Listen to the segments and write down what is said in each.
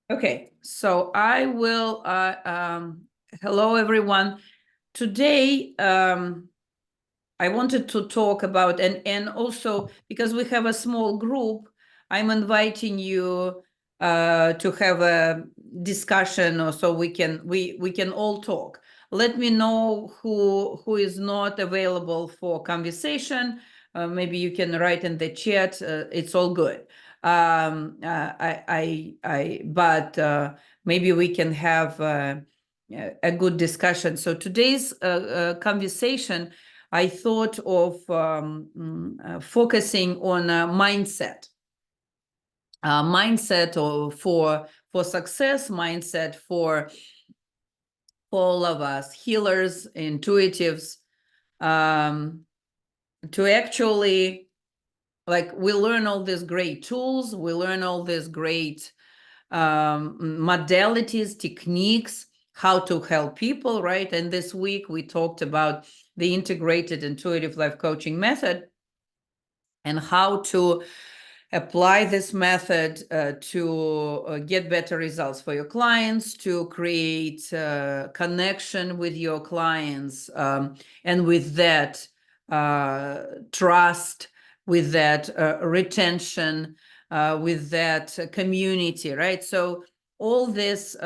Okay, so I will, hello everyone. Today, I wanted to talk about, and also because we have a small group, I'm inviting you to have a discussion, or so we can all talk. Let me know who is not available for conversation. Maybe you can write in the chat. It's all good. But maybe we can have a good discussion. So today's conversation, I thought of focusing on mindset, for success, mindset for all of us, healers, intuitives, to actually, like, we learn all these great tools, we learn all these great modalities, techniques, how to help people, right? And this week we talked about the integrated intuitive life coaching method and how to apply this method to get better results for your clients, to create connection with your clients, and with that trust, with that retention, with that community, right? So all this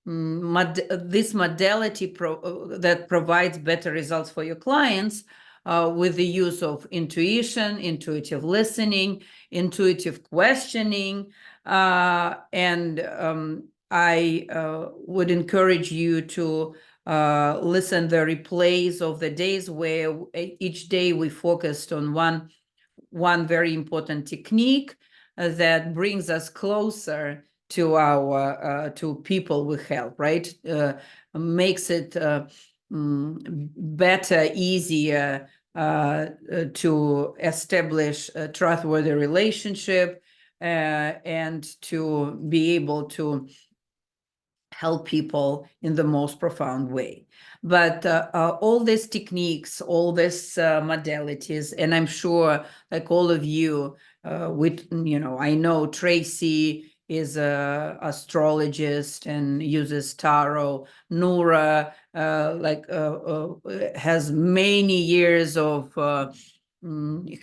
this modality that provides better results for your clients, with the use of intuition, intuitive listening, intuitive questioning, and I would encourage you to listen the replays of the days where each day we focused on one very important technique that brings us closer to our to people we help, right? Makes it better, easier to establish a trustworthy relationship, and to be able to help people in the most profound way. But all these techniques, all these modalities, and I'm sure, like all of you, I know Tracy is a astrologist and uses tarot. Nura has many years of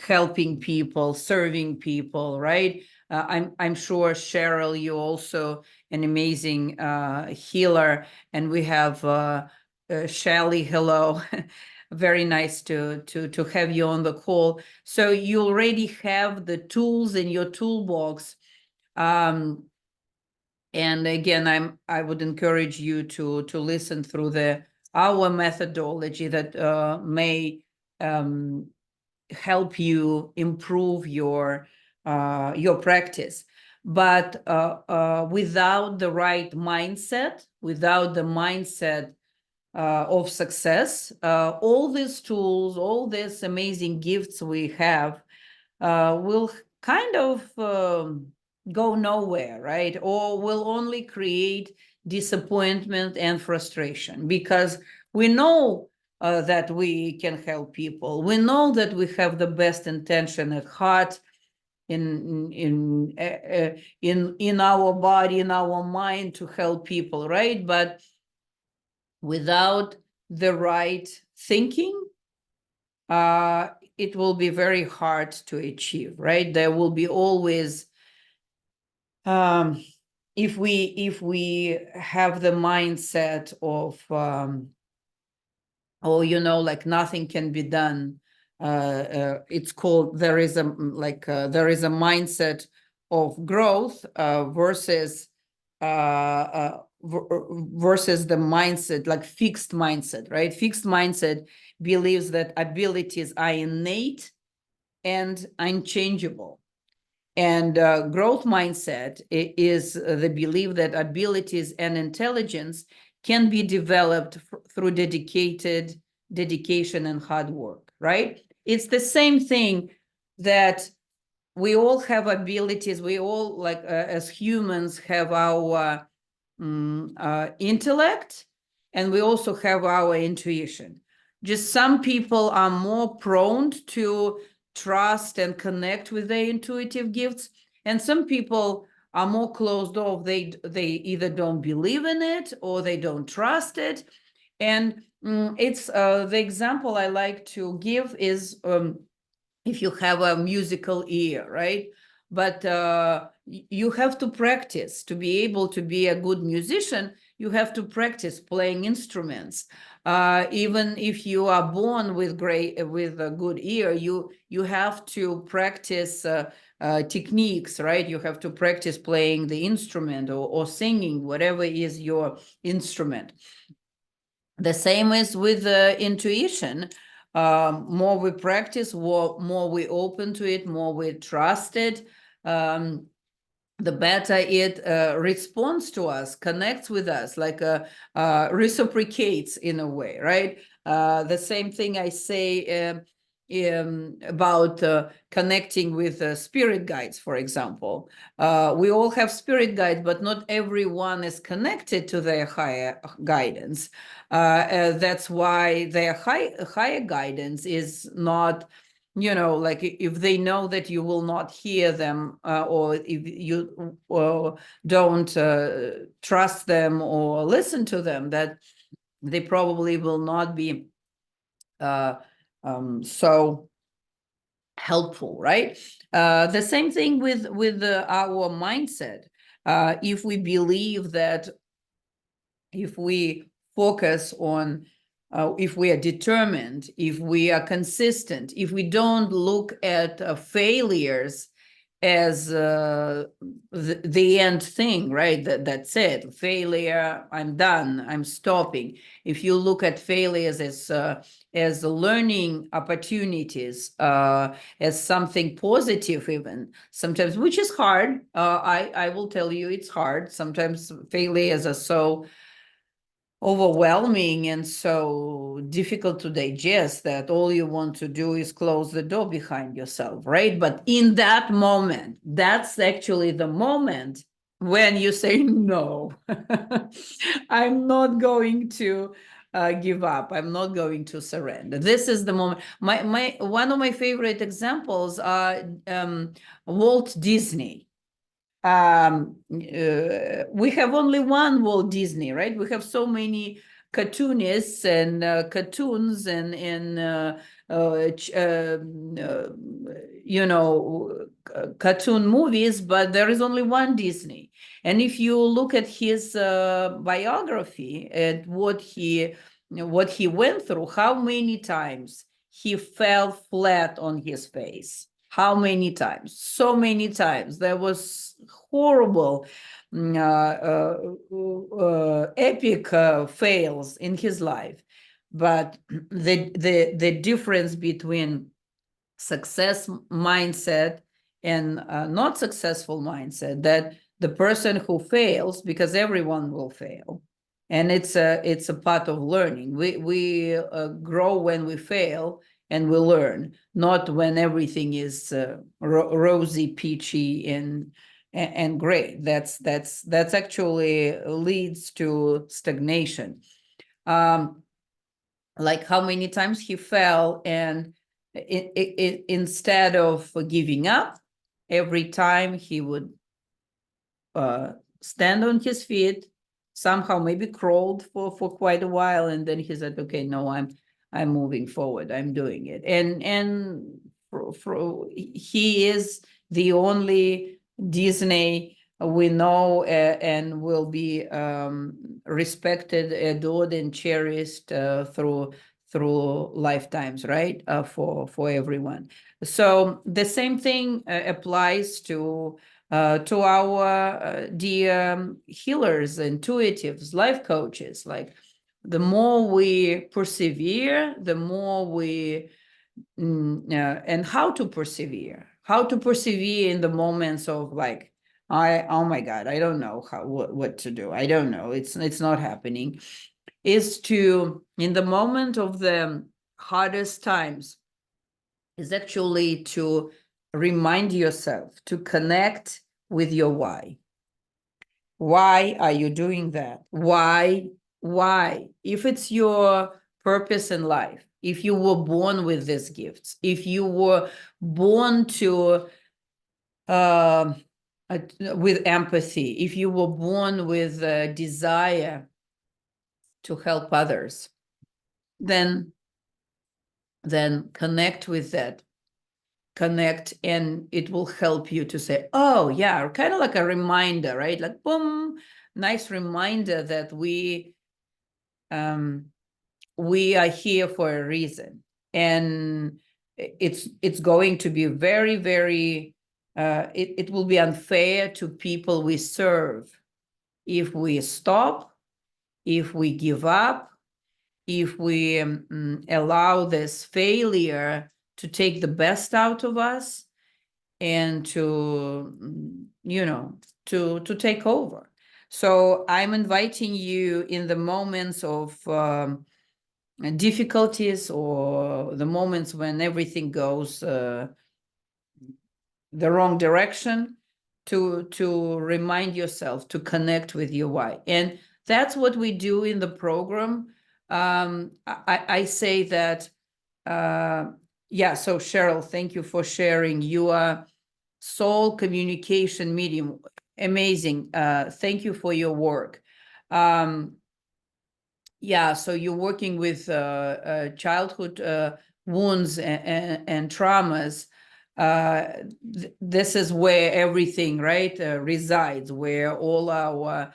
helping people, serving people, right? I'm sure, Cheryl, you also an amazing healer, and we have Shelly. Hello. Very nice to have you on the call. So you already have the tools in your toolbox, and again, I would encourage you to listen through our methodology that may help you improve your practice. But without the right mindset, without the mindset of success, all these tools, all these amazing gifts we have will kind of go nowhere, right? Or will only create disappointment and frustration, because we know that we can help people. We know that we have the best intention at heart, in our body, in our mind, to help people, right? But without the right thinking, it will be very hard to achieve, right? There will be always, if we have the mindset of like nothing can be done, it's called, there is a mindset of growth versus the mindset, like fixed mindset, right? Fixed mindset believes that abilities are innate and unchangeable. And growth mindset is the belief that abilities and intelligence can be developed through dedication and hard work, right? It's the same thing, that we all have abilities. We all, like as humans, have our intellect, and we also have our intuition. Just some people are more prone to trust and connect with their intuitive gifts, and some people are more closed off. They either don't believe in it or they don't trust it. And it's the example I like to give is if you have a musical ear, right? But you have to practice to be able to be a good musician. You have to practice playing instruments. Even if you are born with a good ear, you have to practice techniques, right? You have to practice playing the instrument or singing, whatever is your instrument. The same is with intuition. More we practice, more we open to it, more we trust it, the better it responds to us, connects with us, like reciprocates in a way, right? The same thing I say about connecting with spirit guides, for example. We all have spirit guides, but not everyone is connected to their higher guidance. That's why their higher guidance is not, like if they know that you will not hear them, or if you don't trust them or listen to them, that they probably will not be so helpful, right? The same thing with our mindset. If we believe that if we focus on if we are determined, if we are consistent, if we don't look at failures as the end thing, right? That's it. Failure, I'm done, I'm stopping. If you look at failures as learning opportunities, as something positive, even sometimes, which is hard. I will tell you, it's hard. Sometimes failures are so overwhelming and so difficult to digest that all you want to do is close the door behind yourself, right? But in that moment, that's actually the moment when you say, no, I'm not going to give up. I'm not going to surrender. This is the moment. One of my favorite examples are Walt Disney. We have only one Walt Disney, right? We have so many cartoonists and cartoons and cartoon movies, but there is only one Disney. And if you look at his biography, at what he went through, how many times he fell flat on his face. How many times? So many times. There was horrible, epic fails in his life. But the difference between success mindset and not successful mindset, that the person who fails, because everyone will fail, and it's a part of learning. We grow when we fail, and we learn, not when everything is rosy, peachy, and great. That's actually leads to stagnation. Like how many times he fell, and instead of giving up, every time he would stand on his feet, somehow maybe crawled for quite a while, and then he said, okay, no, I'm moving forward, I'm doing it. And he is the only Disney we know, and will be respected, adored, and cherished through lifetimes, right? For everyone. So the same thing applies to our dear healers, intuitives, life coaches. Like the more we persevere, the more we and how to persevere in the moments of like, oh my God, I don't know what to do. I don't know. It's not happening. Is to, in the moment of the hardest times, is actually to remind yourself to connect with your why. Why are you doing that? Why? If it's your purpose in life, if you were born with these gifts, if you were born to with empathy, if you were born with a desire to help others, then connect with that. Connect, and it will help you to say, oh yeah, kind of like a reminder, right? Like boom, nice reminder that we are here for a reason. And it's going to be very, very it will be unfair to people we serve if we stop, if we give up, if we allow this failure to take the best out of us and to, to take over. So I'm inviting you in the moments of difficulties, or the moments when everything goes the wrong direction, to remind yourself to connect with your why. And that's what we do in the program. I say that, yeah, so Cheryl, thank you for sharing your soul communication medium. Amazing. Thank you for your work. Yeah, so you're working with childhood wounds and traumas. This is where everything, right, resides, where all our,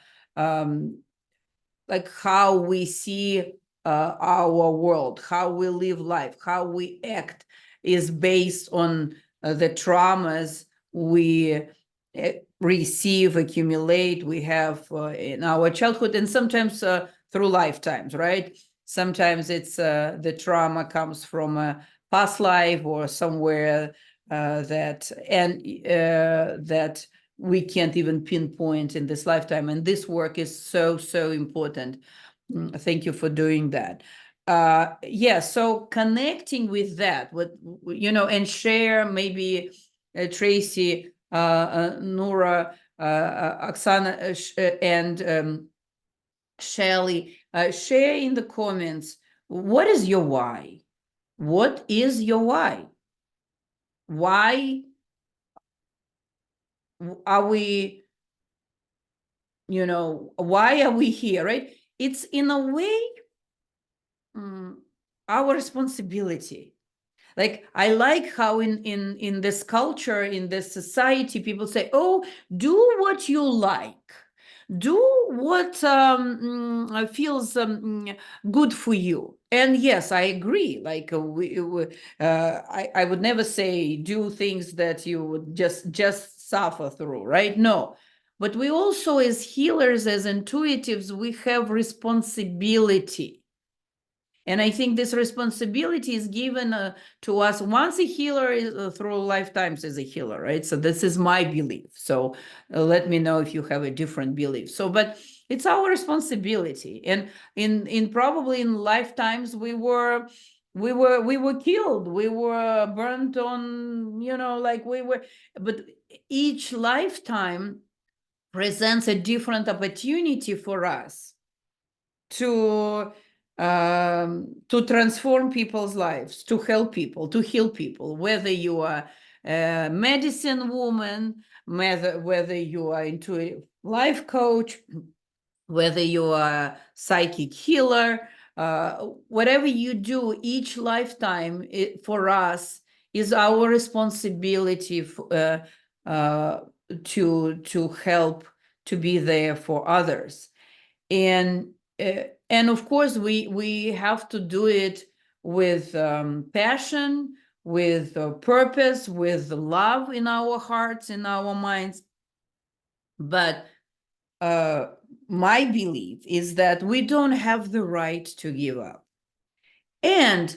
like how we see our world, how we live life, how we act is based on the traumas we receive, accumulate, we have in our childhood, and sometimes through lifetimes, right? Sometimes it's the trauma comes from a past life or somewhere that we can't even pinpoint in this lifetime. And this work is so, so important. Thank you for doing that. Yeah, so connecting with that, and share, maybe Tracy, Nora, Oksana, and Shelly, share in the comments, what is your why? What is your why? Why are we, why are we here, right? It's in a way our responsibility. Like, I like how in this culture, in this society, people say, oh, do what you like, do what feels good for you. And yes, I agree. Like I would never say do things that you would just suffer through, right? No. But we also, as healers, as intuitives, we have responsibility. And I think this responsibility is given to us once a healer is through lifetimes as a healer, right? So this is my belief. So let me know if you have a different belief. So, but it's our responsibility. And in probably in lifetimes we were killed, we were burnt on, like we were, but each lifetime presents a different opportunity for us to transform people's lives, to help people, to heal people, whether you are a medicine woman, whether you are into a life coach, whether you are a psychic healer, whatever you do, each lifetime for us is our responsibility to help, to be there for others. And of course, we have to do it with passion, with purpose, with love in our hearts, in our minds. But my belief is that we don't have the right to give up. And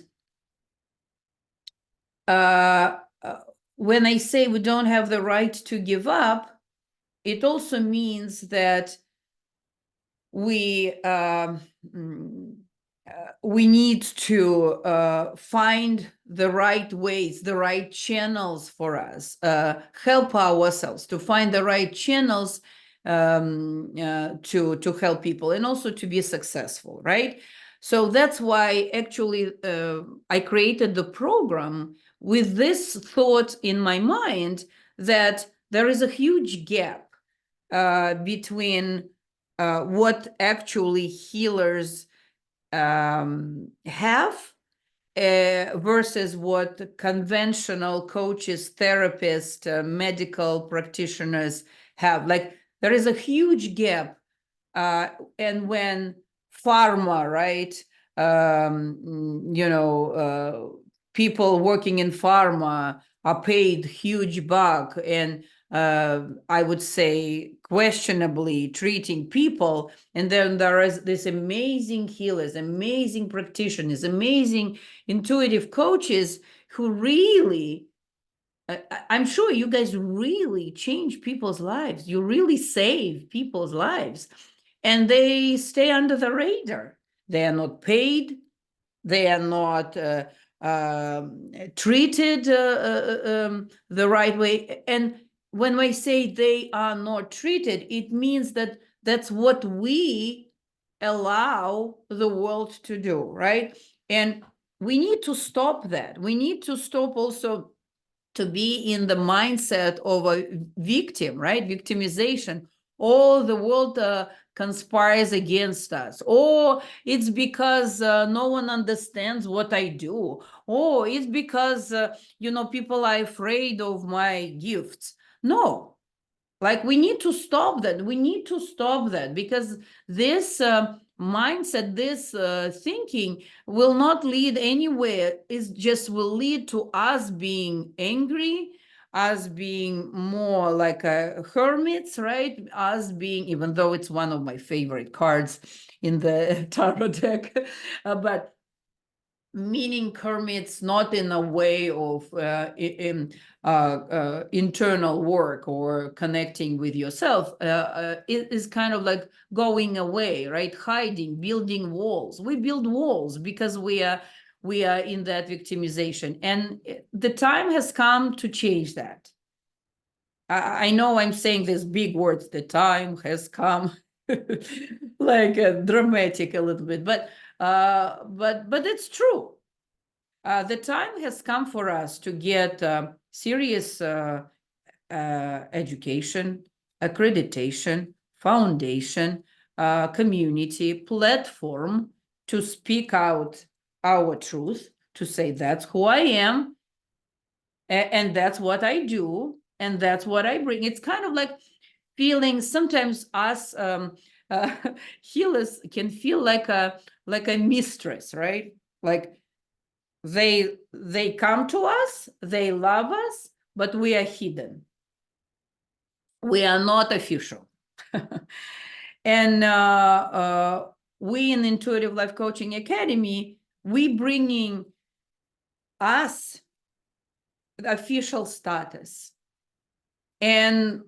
when I say we don't have the right to give up, it also means that we need to find the right ways, the right channels for us, help ourselves to find the right channels to help people, and also to be successful, right? So that's why actually I created the program with this thought in my mind, that there is a huge gap between what actually healers have versus what conventional coaches, therapists, medical practitioners have. Like, there is a huge gap. And when pharma, right, people working in pharma are paid huge buck and I would say questionably treating people, and then there is this amazing healers, amazing practitioners, amazing intuitive coaches who really, I'm sure you guys really change people's lives. You really save people's lives, and they stay under the radar. They are not paid. They are not treated the right way. And when we say they are not treated, it means that that's what we allow the world to do, right? And we need to stop that. We need to stop also to be in the mindset of a victim, right? Victimization. Oh, the world conspires against us. Or it's because no one understands what I do. Or it's because, people are afraid of my gifts. No, like, we need to stop that. We need to stop that, because this mindset, this thinking will not lead anywhere. It just will lead to us being angry, us being more like hermits, right? Us being, even though it's one of my favorite cards in the tarot deck, but meaning hermits not in a way of internal work or connecting with yourself. It is kind of like going away, right? Hiding, building walls. We build walls because we are in that victimization, and the time has come to change that. I know I'm saying these big words, the time has come, like dramatic a little bit, but it's true. The time has come for us to get serious education, accreditation, foundation, community, platform to speak out our truth, to say that's who I am, and that's what I do, and that's what I bring. It's kind of like feeling, sometimes us healers can feel like a mistress, right? Like, they come to us, they love us, but we are hidden. We are not official. And we in Intuitive Life Coaching Academy, we bringing us official status. And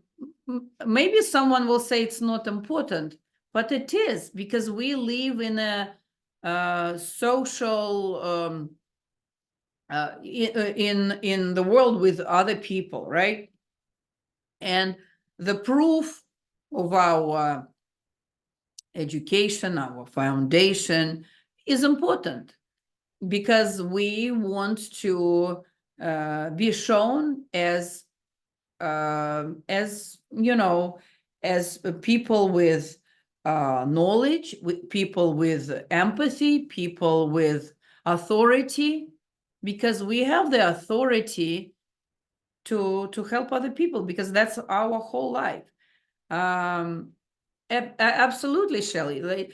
maybe someone will say it's not important, but it is, because we live in a social in the world with other people, right? And the proof of our education, our foundation, is important, because we want to be shown as people with knowledge, with people with empathy, people with authority, because we have the authority to help other people, because that's our whole life. Absolutely, Shelley.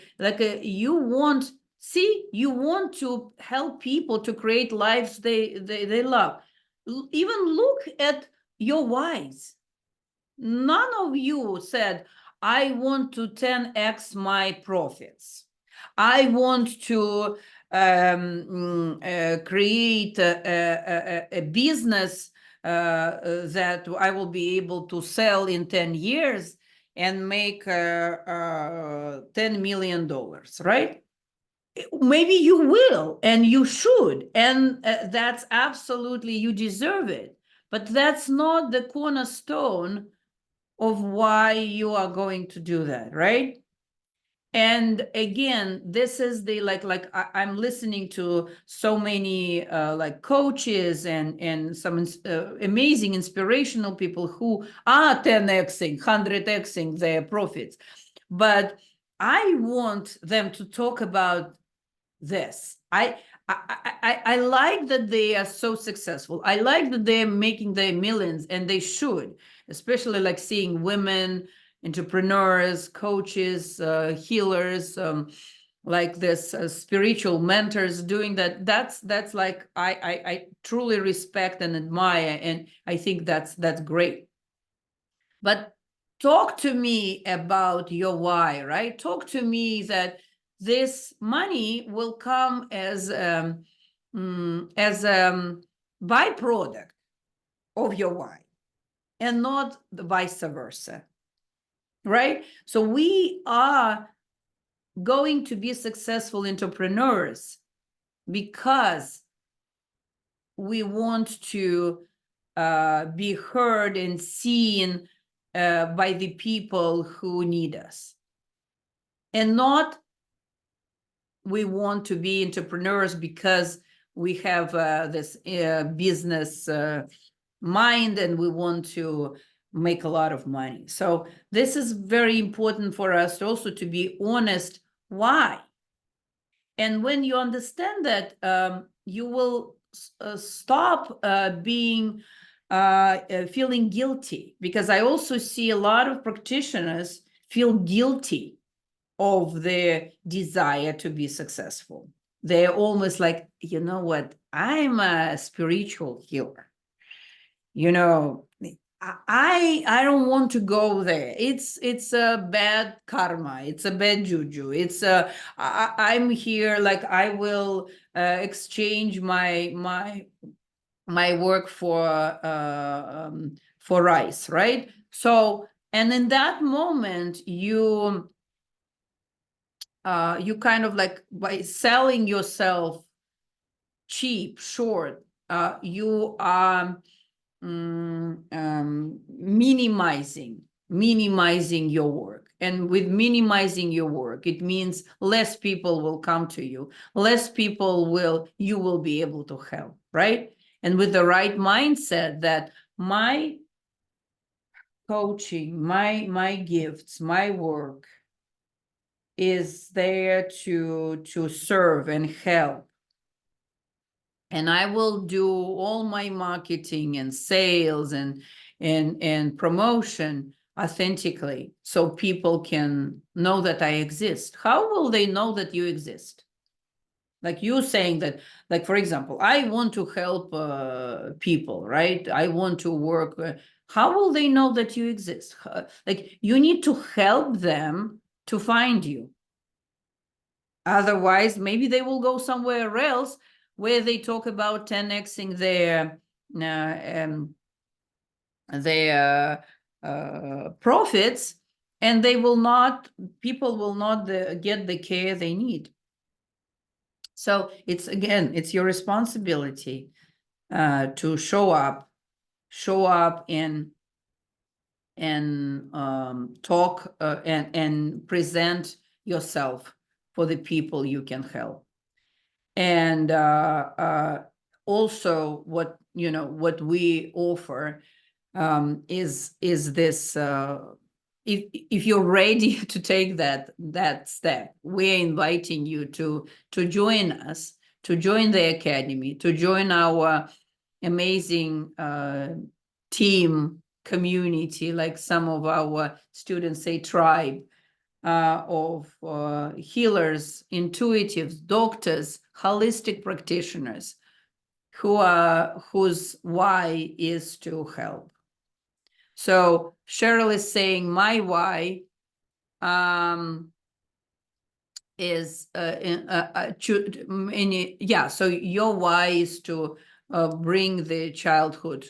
You want to help people to create lives they love. Even look at your whys. None of you said, I want to 10x my profits. I want to create a business that I will be able to sell in 10 years and make $10 million, right? Maybe you will, and you should, and that's absolutely, you deserve it. But that's not the cornerstone of why you are going to do that, right? And again, this is the I'm listening to so many like coaches and some amazing inspirational people who are 10xing, 100xing their profits. But I want them to talk about this. I like that they are so successful. I like that they're making their millions, and they should, especially like seeing women entrepreneurs, coaches, healers, like this spiritual mentors doing that. That's like I truly respect and admire, and I think that's great. But talk to me about your why, right? Talk to me that this money will come as byproduct of your why, and not the vice versa, right? So we are going to be successful entrepreneurs because we want to be heard and seen by the people who need us, and not we want to be entrepreneurs because we have this business mind and we want to make a lot of money. So this is very important for us also to be honest why. And when you understand that, you will stop being feeling guilty, because I also see a lot of practitioners feel guilty of their desire to be successful. They're almost like, you know what, I'm a spiritual healer. You know, I don't want to go there. It's a bad karma. It's a bad juju. It's I'm here like I will exchange my work for rice, right? So, and in that moment, you kind of like, by selling yourself cheap, short, you are minimizing your work. And with minimizing your work, it means less people will come to you, less people you will be able to help, right? And with the right mindset that my coaching, my gifts, my work is there to serve and help, and I will do all my marketing and sales and promotion authentically, so people can know that I exist. How will they know that you exist? Like you saying that, like, for example, I want to help people, right? I want to work. How will they know that you exist? Like, you need to help them to find you. Otherwise, maybe they will go somewhere else where they talk about 10xing their profits, and people will not get the care they need. So it's your responsibility to show up and talk and present yourself for the people you can help. And also what we offer is this, if you're ready to take that step, we're inviting you to join us, to join the academy, to join our amazing team community, like some of our students say, tribe of healers, intuitives, doctors, holistic practitioners whose why is to help. So Cheryl is saying my why is so your why is to bring the childhood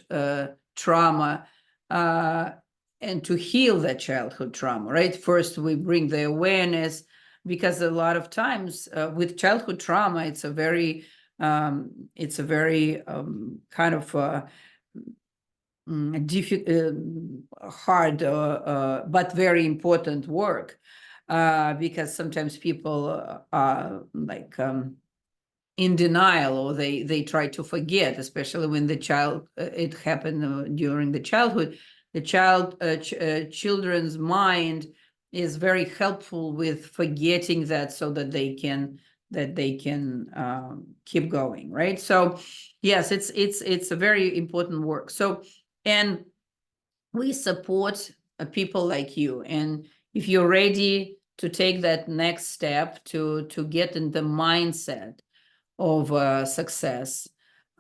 trauma and to heal that childhood trauma, right? First, we bring the awareness, because a lot of times with childhood trauma, it's a very kind of difficult, hard, but very important work. because sometimes people are like in denial, or they try to forget, especially when the child it happened during the childhood. The children's mind is very helpful with forgetting that, so that they can keep going, right? So yes, it's a very important work. So, and we support people like you, and if you're ready to take that next step to get in the mindset of success,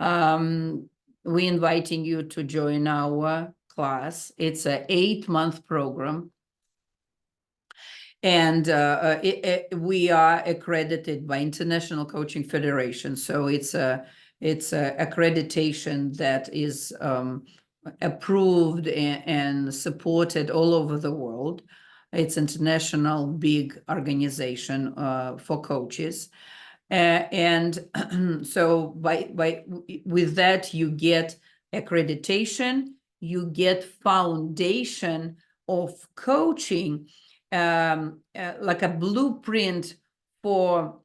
we're inviting you to join our class. It's an 8-month program, and we are accredited by International Coaching Federation. So it's a accreditation that is approved and supported all over the world. It's international big organization for coaches. And so with that, you get accreditation, you get foundation of coaching, like a blueprint for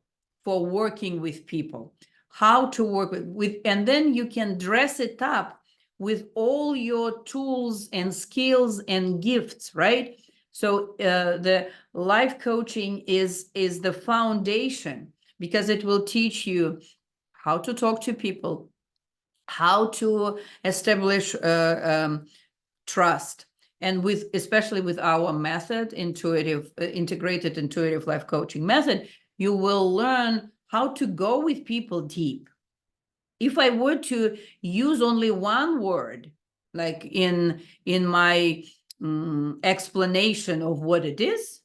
working with people, how to work with, and then you can dress it up with all your tools and skills and gifts, right? So the life coaching is the foundation, because it will teach you how to talk to people, how to establish trust. And especially with our method, integrated intuitive life coaching method, you will learn how to go with people deep. If I were to use only one word, like in my explanation of what it is,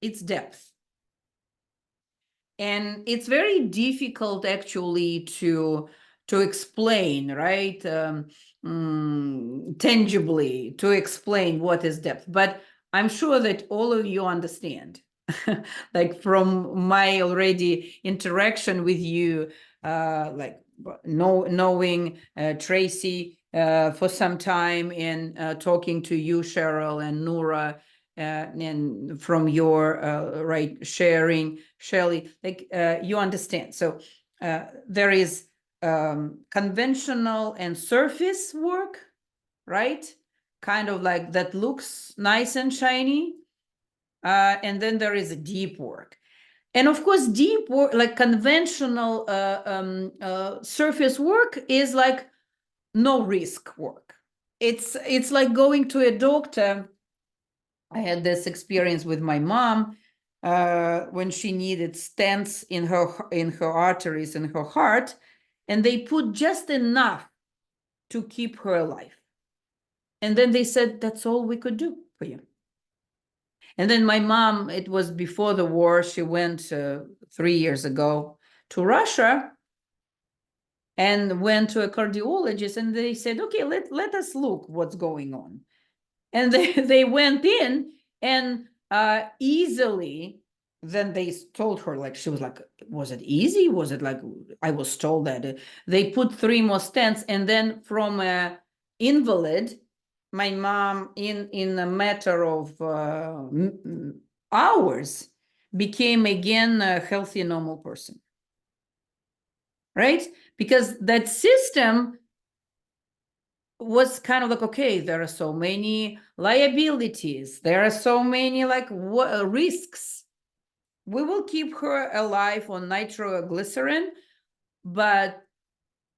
it's depth. And it's very difficult actually to explain, right? Tangibly to explain what is depth, but I'm sure that all of you understand. Like from my already interaction with you, like knowing Tracy for some time, and talking to you, Cheryl, and Nora, and from your right sharing, Shelley, like you understand. So there is conventional and surface work, right? Kind of like that looks nice and shiny, and then there is a deep work. And of course, deep work, like conventional surface work, is like no risk work. It's like going to a doctor. I had this experience with my mom when she needed stents in her arteries in her heart, and they put just enough to keep her alive. And then they said, that's all we could do for you. And then my mom, it was before the war, she went 3 years ago to Russia and went to a cardiologist, and they said, okay, let us look what's going on. And they went in, and easily, then they told her, like, she was like, was it easy? Was it like, I was told that they put 3 more stents, and then from a invalid, my mom, in a matter of hours, became again a healthy, normal person, right? Because that system was kind of like, okay, there are so many liabilities, there are so many like risks. We will keep her alive on nitroglycerin, but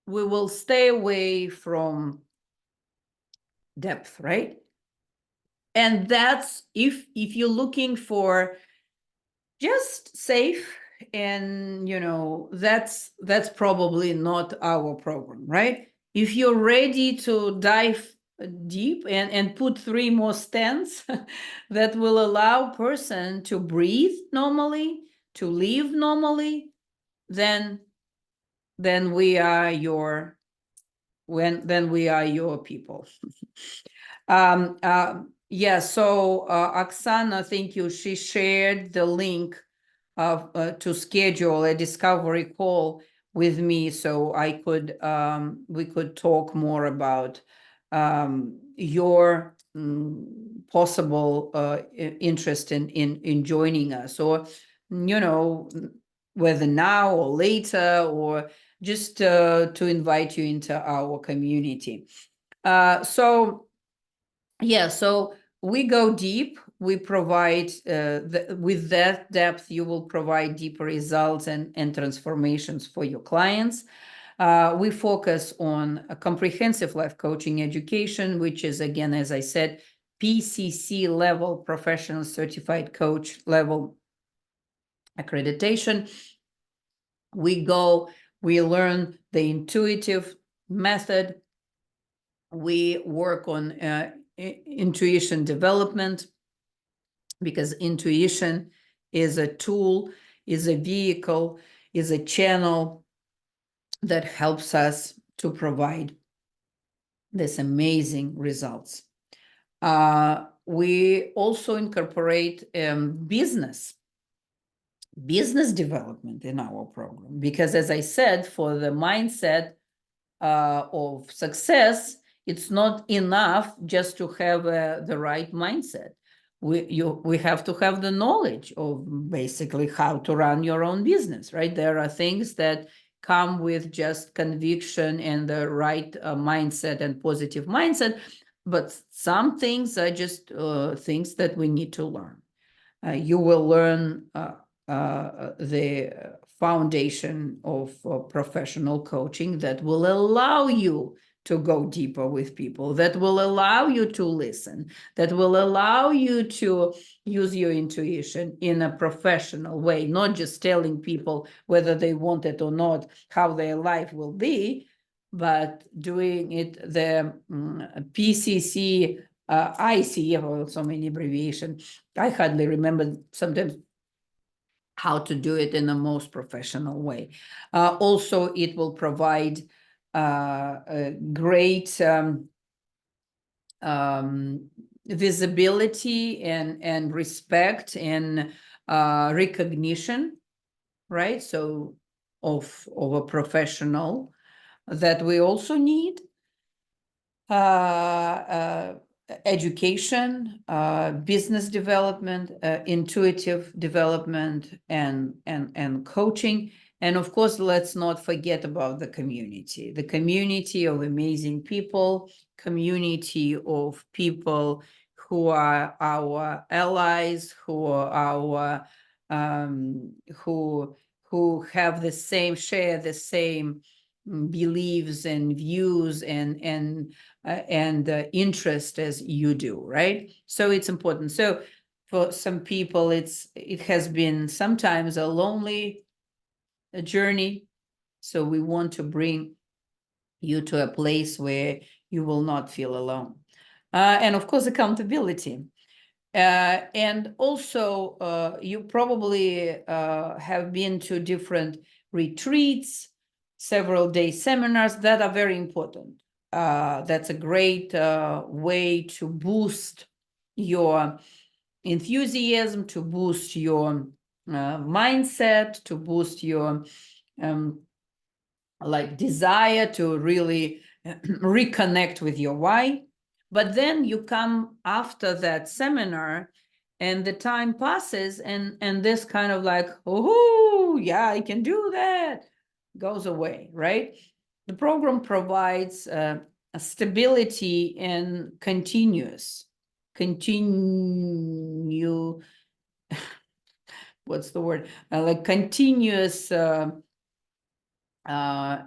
we will stay away from depth, right? And that's if you're looking for just safe, and that's probably not our program, right? If you're ready to dive deep and put 3 more stents that will allow person to breathe normally, to live normally, then we are your people. Yeah, so Oksana, thank you. She shared the link of to schedule a discovery call with me, so I could we could talk more about your possible interest in joining us, or whether now or later, or just to invite you into our community. So we go deep. We provide with that depth, you will provide deeper results and transformations for your clients. We focus on a comprehensive life coaching education, which is, again, as I said, PCC level, professional certified coach level accreditation. We learn the intuitive method. We work on intuition development, because intuition is a tool, is a vehicle, is a channel that helps us to provide these amazing results. We also incorporate business development in our program, because, as I said, for the mindset of success, it's not enough just to have the right mindset. We have to have the knowledge of basically how to run your own business, right? There are things that come with just conviction and the right mindset and positive mindset, but some things are just things that we need to learn. You will learn the foundation of professional coaching that will allow you to go deeper with people, that will allow you to listen, that will allow you to use your intuition in a professional way, not just telling people whether they want it or not, how their life will be, but doing it the PCC, IC, or so many abbreviations. I hardly remember sometimes how to do it in the most professional way. Also, it will provide a great visibility and respect and recognition, right? So of a professional that we also need. Education, business development, intuitive development, and coaching. And of course, let's not forget about the community of amazing people, community of people who are our allies, who are our who have the same, share the same beliefs and views and interest as you do, right? So it's important. So for some people, it has been sometimes a lonely journey. So we want to bring you to a place where you will not feel alone. And of course, accountability. And also, you probably have been to different retreats, several day seminars that are very important. That's a great way to boost your enthusiasm, to boost your mindset, to boost your desire to really reconnect with your why. But then you come after that seminar and the time passes and this kind of oh, yeah, I can do that, goes away, right? The program provides a stability and continuous, what's the word? Continuous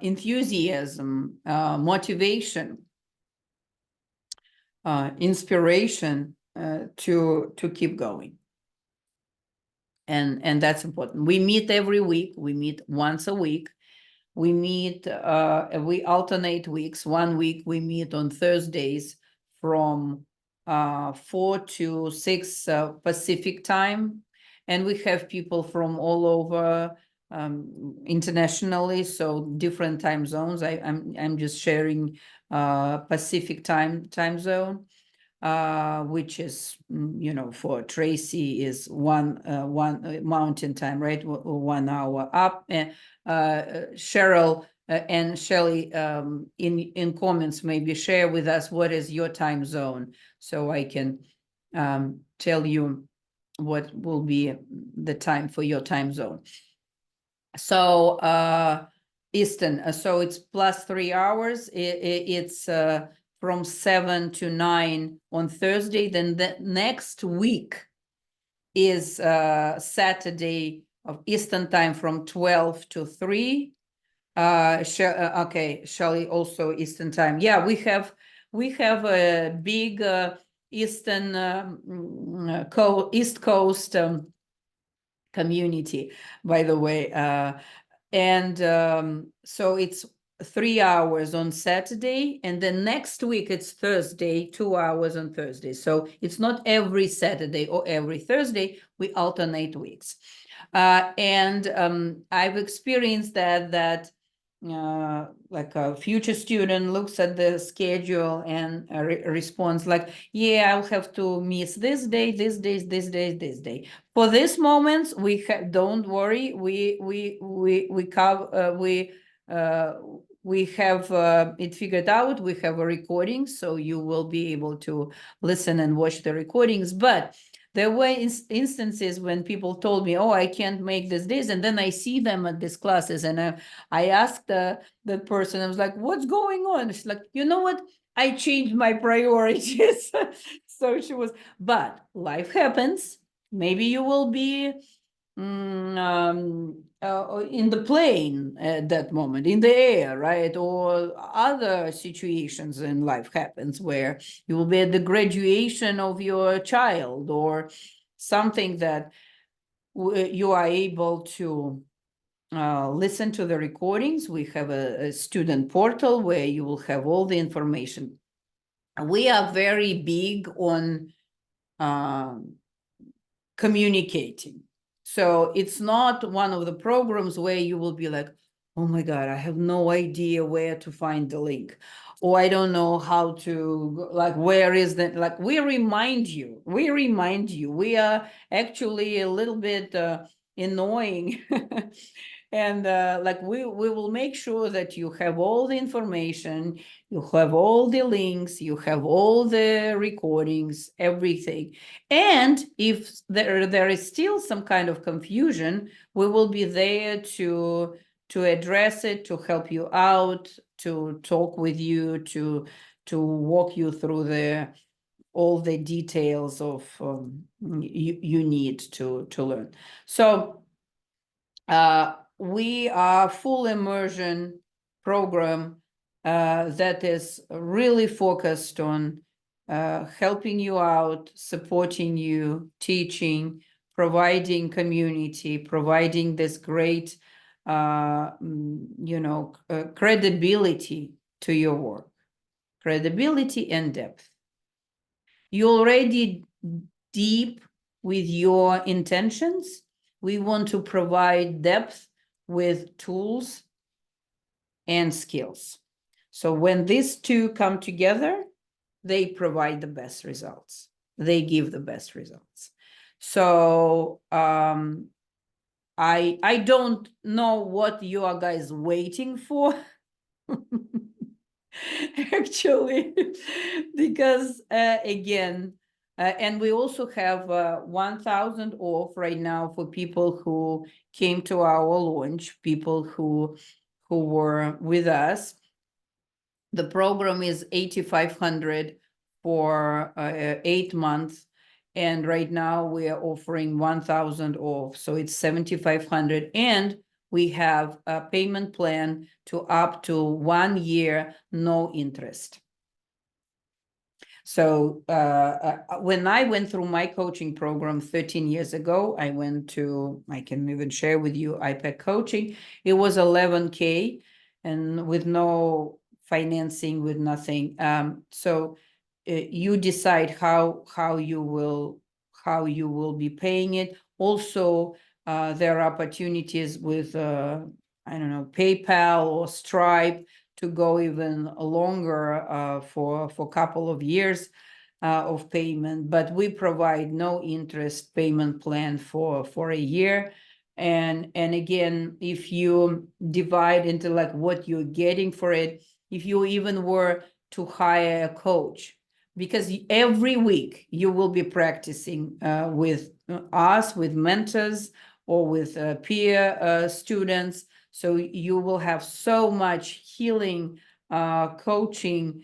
enthusiasm, motivation, inspiration to keep going. And that's important. We meet every week. We meet once a week. We meet, we alternate weeks. 1 week we meet on Thursdays from 4 to 6 Pacific time. And we have people from all over internationally, so different time zones. I'm just sharing Pacific time zone, which is, for Tracy is one mountain time, right? 1 hour up. And Cheryl and Shelley, in comments, maybe share with us what is your time zone, so I can tell you what will be the time for your time zone. So Eastern, so it's plus 3 hours. It's from 7 to 9 on Thursday. Then the next week is Saturday of Eastern time from 12 to 3. Okay, Shelley, also Eastern time. Yeah, we have a big Eastern East Coast community, by the way, and so it's 3 hours on Saturday, and then next week it's Thursday, 2 hours on Thursday. So it's not every Saturday or every Thursday, we alternate weeks. And I've experienced that like a future student looks at the schedule and responds like, yeah, I'll have to miss this day, this day, this day, this day. For this moment, don't worry, we have it figured out. We have a recording, so you will be able to listen and watch the recordings. But there were instances when people told me, oh, I can't make this days, and then I see them at these classes, and I asked the person, I was like, what's going on? She's like, you know what? I changed my priorities. So she was, but life happens. Maybe you will be in the plane at that moment, in the air, right? Or other situations in life happens where you will be at the graduation of your child, or something that you are able to listen to the recordings. We have a student portal where you will have all the information. We are very big on communicating. So it's not one of the programs where you will be like, oh my God, I have no idea where to find the link. Or I don't know how to, like, where is that? Like, we remind you. We are actually a little bit annoying. And like, we will make sure that you have all the information, you have all the links, you have all the recordings, everything. And if there is still some kind of confusion, we will be there to address it, to help you out, to talk with you, to walk you through all the details of you need to learn. So we are full immersion program that is really focused on helping you out, supporting you, teaching, providing community, providing this great, credibility to your work, credibility and depth. You're already deep with your intentions. We want to provide depth with tools and skills. So when these two come together, they provide the best results. They give the best results. So I don't know what you are guys waiting for. Actually, because again, and we also have 1,000 off right now for people who came to our launch, people who were with us. The program is 8,500 for 8 months. And right now we are offering 1,000 off. So it's 7,500. And we have a payment plan to up to 1 year, no interest. So when I went through my coaching program 13 years ago, I can even share with you, IPEC coaching. It was 11K and with no financing, with nothing. So you decide how you will be paying it. Also, there are opportunities with I don't know, PayPal or Stripe to go even longer for a couple of years of payment, but we provide no interest payment plan for a year. And again, if you divide into like what you're getting for it, if you even were to hire a coach, because every week you will be practicing with us, with mentors, or with peer students. So you will have so much healing, coaching,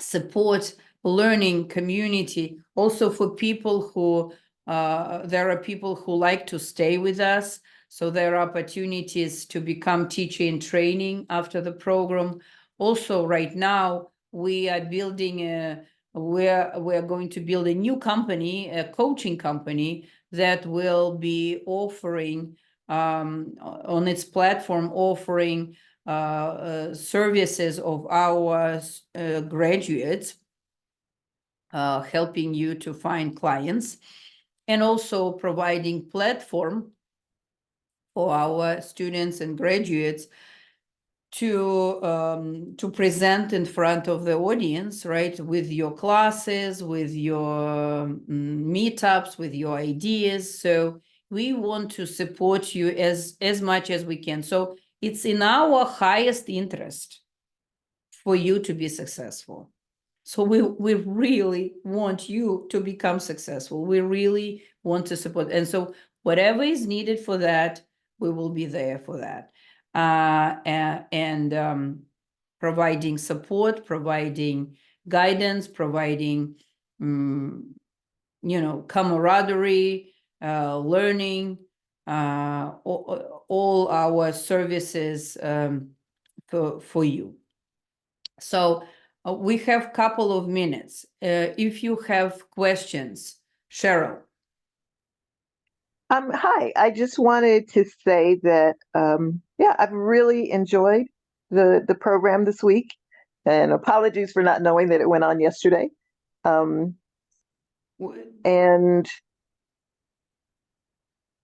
support, learning community. Also for people who, there are people who like to stay with us. So there are opportunities to become teacher in training after the program. Also, right now, we are building we're going to build a new company, a coaching company that will be offering on its platform, offering services of our graduates, helping you to find clients, and also providing platform for our students and graduates to present in front of the audience, right, with your classes, with your meetups, with your ideas. So we want to support you as much as we can. So it's in our highest interest for you to be successful. So we really want you to become successful. We really want to support. And so whatever is needed for that, we will be there for that. And providing support, providing guidance, providing, camaraderie, learning, all our services for you. So we have a couple of minutes. If you have questions, Cheryl. Hi, I just wanted to say that, yeah, I've really enjoyed the program this week, and apologies for not knowing that it went on yesterday. And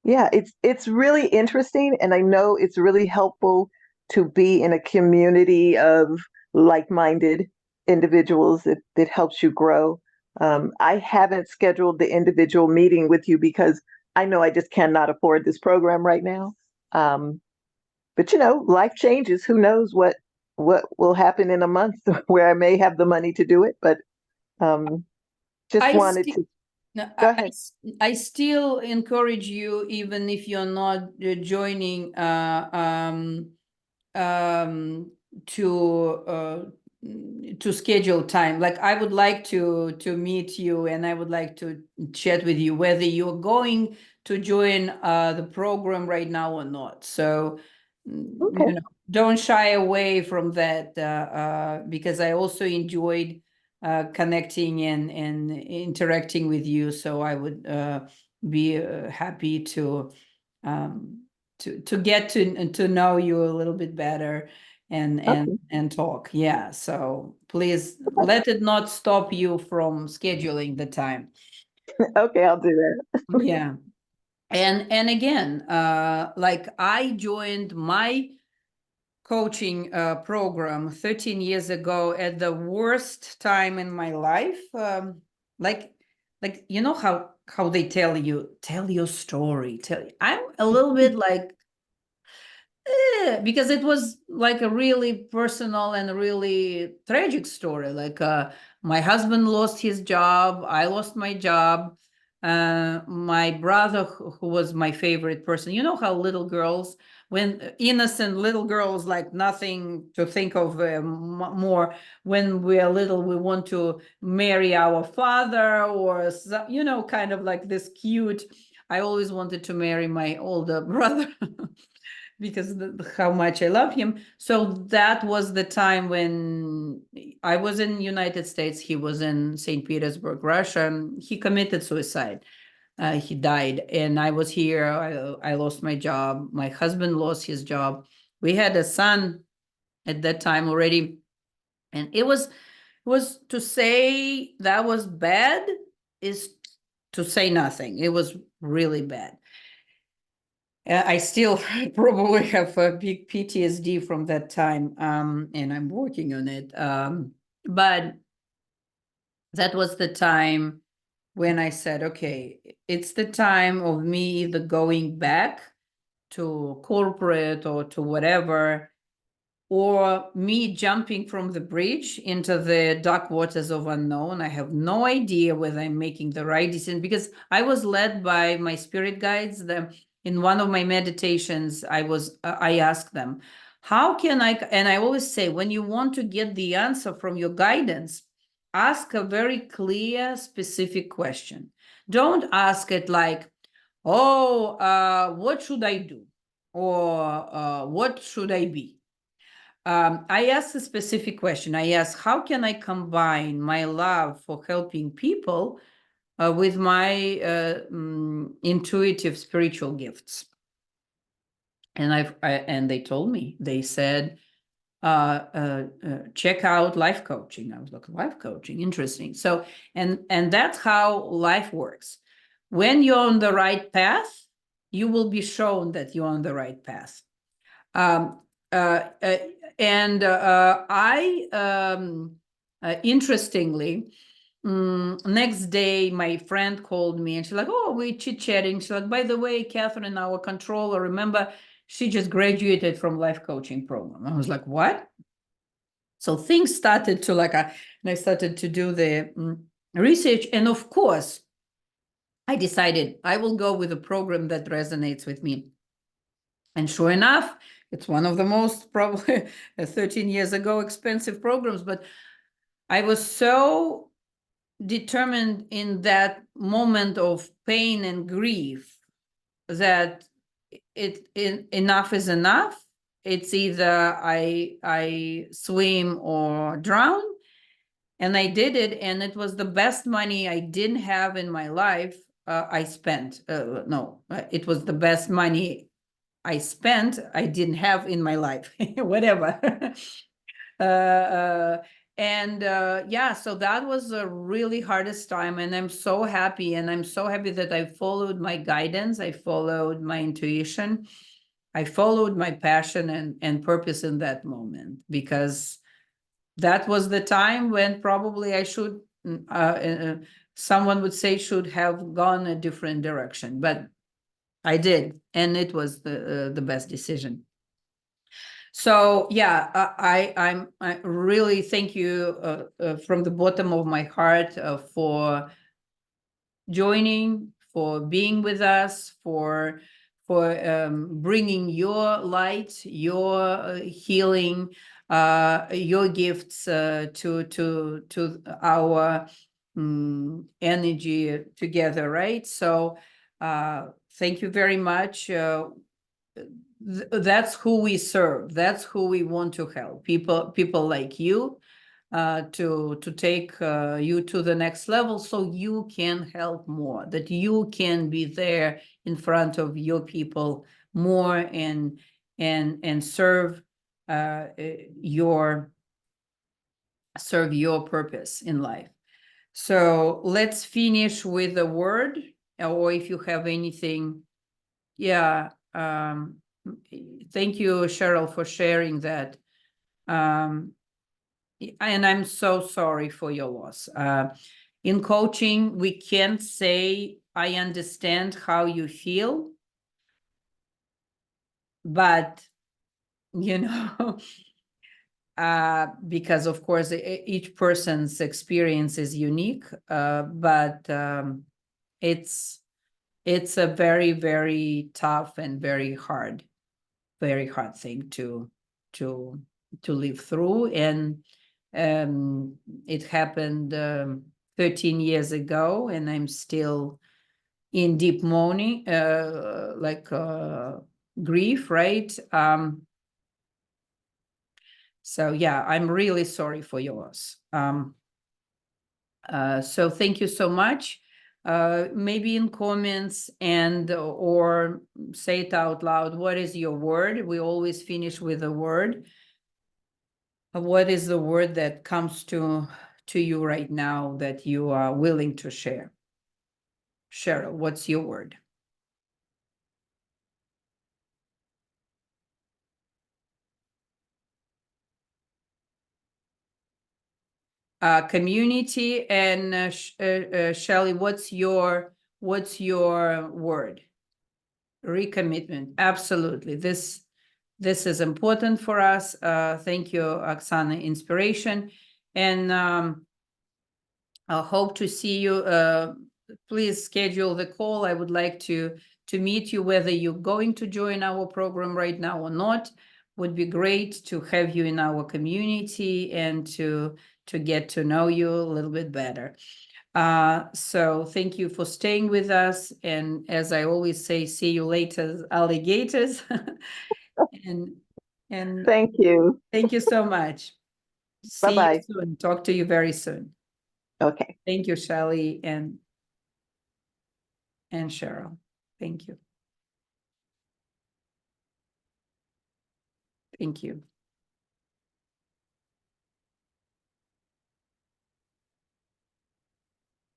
yeah, it's really interesting, and I know it's really helpful to be in a community of like-minded individuals that helps you grow. I haven't scheduled the individual meeting with you because I know I just cannot afford this program right now. But life changes. Who knows what will happen in a month where I may have the money to do it. But just wanted to No, go ahead. I still encourage you, even if you're not joining, to schedule time. Like I would like to meet you, and I would like to chat with you, whether you're going to join the program right now or not. So, Okay. don't shy away from that, because I also enjoyed connecting and interacting with you. So I would be happy to get to know you a little bit better and talk. Yeah. So please let it not stop you from scheduling the time. Okay, I'll do that. Yeah. And again, like I joined my coaching program 13 years ago at the worst time in my life. Like how they tell your story. I'm a little bit like, because it was like a really personal and really tragic story. Like my husband lost his job, I lost my job. My brother, who was my favorite person, you know how little girls, when innocent little girls, like nothing to think of more, when we're little, we want to marry our father, or kind of like this cute. I always wanted to marry my older brother because how much I love him. So that was the time when I was in United States. He was in St. Petersburg, Russia, and he committed suicide. He died, and I was here. I lost my job. My husband lost his job. We had a son at that time already, and it was to say that was bad is to say nothing. It was really bad. I still probably have a big PTSD from that time, and I'm working on it. But that was the time when I said, okay, it's the time of me either going back to corporate or to whatever, or me jumping from the bridge into the dark waters of unknown. I have no idea whether I'm making the right decision, because I was led by my spirit guides. In one of my meditations, I asked them, how can I, and I always say, when you want to get the answer from your guidance, ask a very clear, specific question. Don't ask it like, oh, what should I do? Or what should I be? I asked a specific question. I asked, how can I combine my love for helping people with my intuitive spiritual gifts? And and they told me, they said, check out life coaching. I was like, life coaching, interesting. So, and that's how life works. When you're on the right path, you will be shown that you're on the right path. Um, uh, uh, and I, interestingly, next day, my friend called me and she's like, oh, we're chit-chatting. She's like, by the way, Catherine, our controller, remember, she just graduated from life coaching program. I was like, what? So things started to and I started to do the research. And of course, I decided I will go with a program that resonates with me. And sure enough, it's one of the most, probably 13 years ago, expensive programs. But I was so determined in that moment of pain and grief that enough is enough. It's either I swim or drown. And I did it, and it was the best money I didn't have in my life. I spent. No, it was the best money I spent, I didn't have in my life, whatever. And yeah, so that was a really hardest time, and I'm so happy, that I followed my guidance, I followed my intuition, I followed my passion and purpose in that moment, because that was the time when probably I should, someone would say, should have gone a different direction, but I did, and it was the best decision. So yeah, I really thank you from the bottom of my heart for joining, for being with us, for bringing your light, your healing, your gifts to our energy together, right? So thank you very much. That's who we serve. That's who we want to help. People like you, to take you to the next level, so you can help more. That you can be there in front of your people more and serve your purpose in life. So let's finish with a word, or if you have anything, yeah. Thank you, Cheryl, for sharing that. And I'm so sorry for your loss. In coaching, we can't say, I understand how you feel, but, because of course, each person's experience is unique, but it's a very, very tough and very hard thing to live through. And it happened 13 years ago, and I'm still in deep mourning, grief, right? So yeah, I'm really sorry for your loss. So thank you so much. Maybe in comments or say it out loud. What is your word? We always finish with a word. What is the word that comes to you right now that you are willing to share? Cheryl, what's your word? community. And Shelley, what's your word? Recommitment. Absolutely. This is important for us. Thank you, Oksana. Inspiration. And I hope to see you. Please schedule the call. I would like to meet you, whether you're going to join our program right now or not. Would be great to have you in our community and to get to know you a little bit better. So thank you for staying with us. And as I always say, see you later, alligators. and Thank you. thank you so much. See you Bye-bye. soon. Talk to you very soon. Okay. Thank you, Shelley and Cheryl. Thank you. Thank you.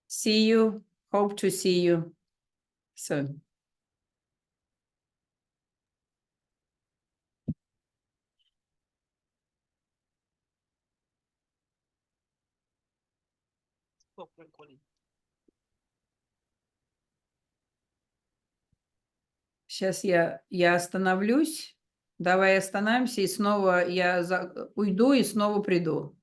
See you. Hope to see you soon. Сейчас я остановлюсь. Давай остановимся и снова я уйду и снова приду.